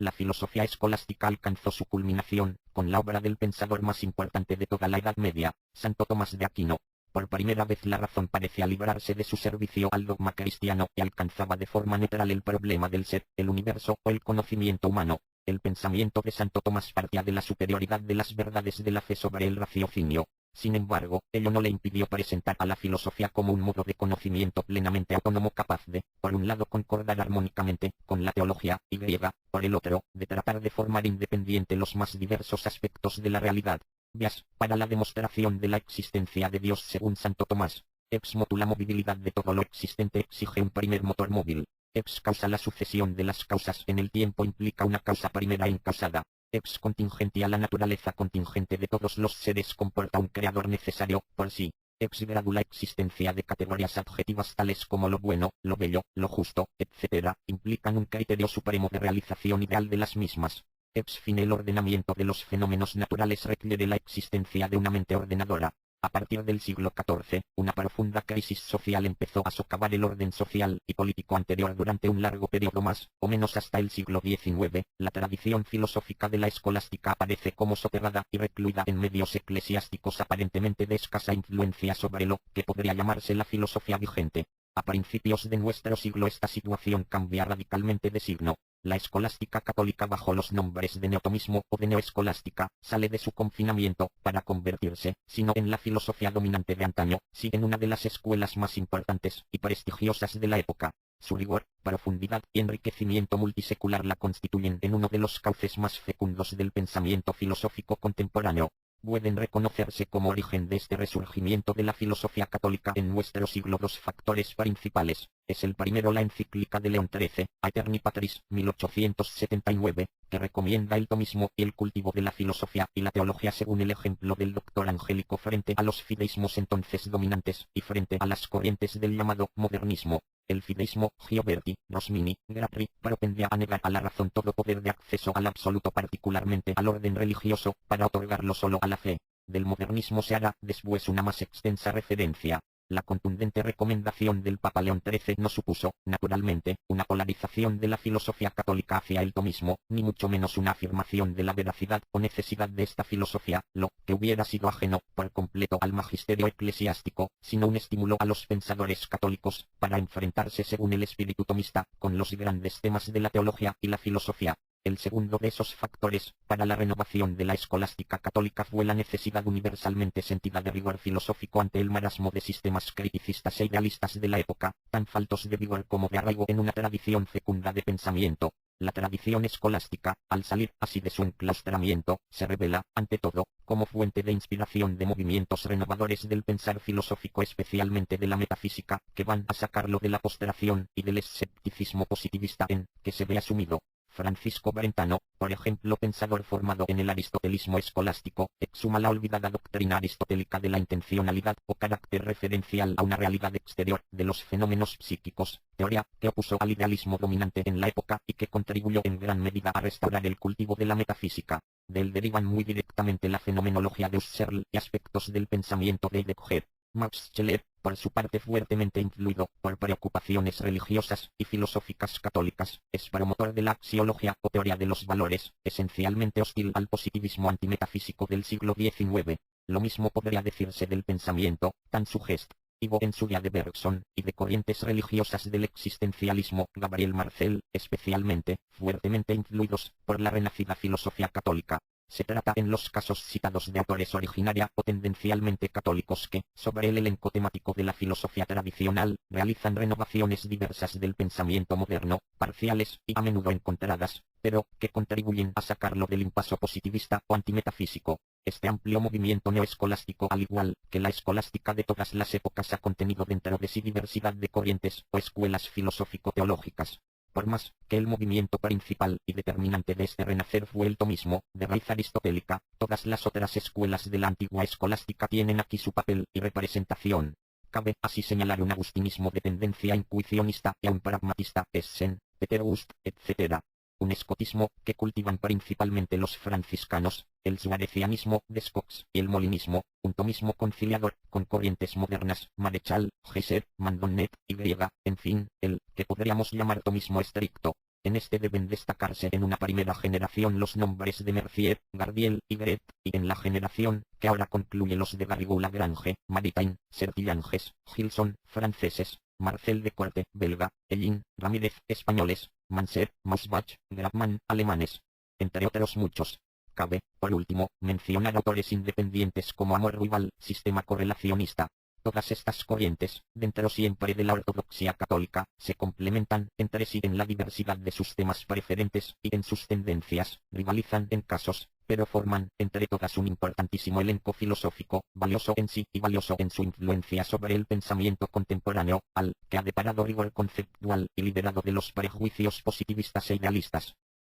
La filosofía escolástica alcanzó su culminación con la obra del pensador más importante de toda la Edad Media, Santo Tomás de Aquino. Por primera vez la razón parecía librarse de su servicio al dogma cristiano y alcanzaba de forma neutral el problema del ser, el universo o el conocimiento humano. El pensamiento de Santo Tomás partía de la superioridad de las verdades de la fe sobre el raciocinio. Sin embargo, ello no le impidió presentar a la filosofía como un modo de conocimiento plenamente autónomo capaz de, por un lado, concordar armónicamente con la teología, y griega, por el otro, de tratar de formar independiente los más diversos aspectos de la realidad. Vías para la demostración de la existencia de Dios según Santo Tomás. Ex motu la movilidad de todo lo existente exige un primer motor móvil. Ex causa la sucesión de las causas en el tiempo implica una causa primera encausada. Ex contingentia la naturaleza contingente de todos los seres comporta un creador necesario por sí. Ex gradu la existencia de categorías adjetivas tales como lo bueno, lo bello, lo justo, etc. implican un criterio supremo de realización ideal de las mismas. Ex fine el ordenamiento de los fenómenos naturales requiere la existencia de una mente ordenadora. A partir del siglo XIV, una profunda crisis social empezó a socavar el orden social y político anterior durante un largo periodo más o menos hasta el siglo XIX. La tradición filosófica de la escolástica aparece como soterrada y recluida en medios eclesiásticos aparentemente de escasa influencia sobre lo que podría llamarse la filosofía vigente. A principios de nuestro siglo esta situación cambia radicalmente de signo. La escolástica católica bajo los nombres de neotomismo o de neoescolástica sale de su confinamiento para convertirse, si no en la filosofía dominante de antaño, sí en una de las escuelas más importantes y prestigiosas de la época. Su rigor, profundidad y enriquecimiento multisecular la constituyen en uno de los cauces más fecundos del pensamiento filosófico contemporáneo. Pueden reconocerse como origen de este resurgimiento de la filosofía católica en nuestro siglo dos factores principales. Es el primero la encíclica de León XIII, Aeterni Patris, 1879, que recomienda el tomismo y el cultivo de la filosofía y la teología según el ejemplo del doctor Angélico frente a los fideísmos entonces dominantes y frente a las corrientes del llamado modernismo. El fideísmo, Gioberti, Rosmini, Grapri, propendía a negar a la razón todo poder de acceso al absoluto, particularmente al orden religioso, para otorgarlo solo a la fe. Del modernismo se hará después una más extensa referencia. La contundente recomendación del Papa León XIII no supuso, naturalmente, una polarización de la filosofía católica hacia el tomismo, ni mucho menos una afirmación de la veracidad o necesidad de esta filosofía, lo que hubiera sido ajeno por completo al magisterio eclesiástico, sino un estímulo a los pensadores católicos para enfrentarse según el espíritu tomista con los grandes temas de la teología y la filosofía. El segundo de esos factores para la renovación de la escolástica católica fue la necesidad universalmente sentida de rigor filosófico ante el marasmo de sistemas criticistas e idealistas de la época, tan faltos de vigor como de arraigo en una tradición fecunda de pensamiento. La tradición escolástica, al salir así de su enclaustramiento, se revela, ante todo, como fuente de inspiración de movimientos renovadores del pensar filosófico, especialmente de la metafísica, que van a sacarlo de la postración y del escepticismo positivista en que se ve asumido. Francisco Brentano, por ejemplo, pensador formado en el aristotelismo escolástico, exhuma la olvidada doctrina aristotélica de la intencionalidad o carácter referencial a una realidad exterior de los fenómenos psíquicos, teoría que opuso al idealismo dominante en la época y que contribuyó en gran medida a restaurar el cultivo de la metafísica. De él derivan muy directamente la fenomenología de Husserl y aspectos del pensamiento de Heidegger. Max Scheler, por su parte fuertemente influido por preocupaciones religiosas y filosóficas católicas, es promotor de la axiología o teoría de los valores, esencialmente hostil al positivismo antimetafísico del siglo XIX. Lo mismo podría decirse del pensamiento, tan sugestivo en su día de Bergson, y de corrientes religiosas del existencialismo, Gabriel Marcel, especialmente, fuertemente influidos por la renacida filosofía católica. Se trata en los casos citados de autores originaria o tendencialmente católicos que, sobre el elenco temático de la filosofía tradicional, realizan renovaciones diversas del pensamiento moderno, parciales y a menudo encontradas, pero que contribuyen a sacarlo del impaso positivista o antimetafísico. Este amplio movimiento neoescolástico, al igual que la escolástica de todas las épocas, ha contenido dentro de sí diversidad de corrientes o escuelas filosófico-teológicas. Por más que el movimiento principal y determinante de este renacer fue el tomismo, de raíz aristotélica, todas las otras escuelas de la antigua escolástica tienen aquí su papel y representación. Cabe así señalar un agustinismo de tendencia intuicionista y a un pragmatista, Essen, Peterust, etc. Un escotismo que cultivan principalmente los franciscanos, el suarecianismo de Escox y el molinismo, un tomismo conciliador con corrientes modernas, Marechal, Gesser, Mandonnet y griega, en fin, el que podríamos llamar tomismo estricto. En este deben destacarse en una primera generación los nombres de Mercier, Gardiel y Gret, y en la generación que ahora concluye los de Garrigou Lagrange, Maritain, Sertillanges, Gilson, franceses, Marcel de Corte, belga, Ellin, Ramírez, españoles, Manser, Mausbach, Grabman, alemanes, entre otros muchos. Cabe, por último, mencionar autores independientes como Amor Rival, sistema correlacionista. Todas estas corrientes, dentro siempre de la ortodoxia católica, se complementan entre sí en la diversidad de sus temas preferentes y en sus tendencias, rivalizan en casos, pero forman entre todas un importantísimo elenco filosófico, valioso en sí y valioso en su influencia sobre el pensamiento contemporáneo, al que ha deparado rigor conceptual y liberado de los prejuicios positivistas e idealistas.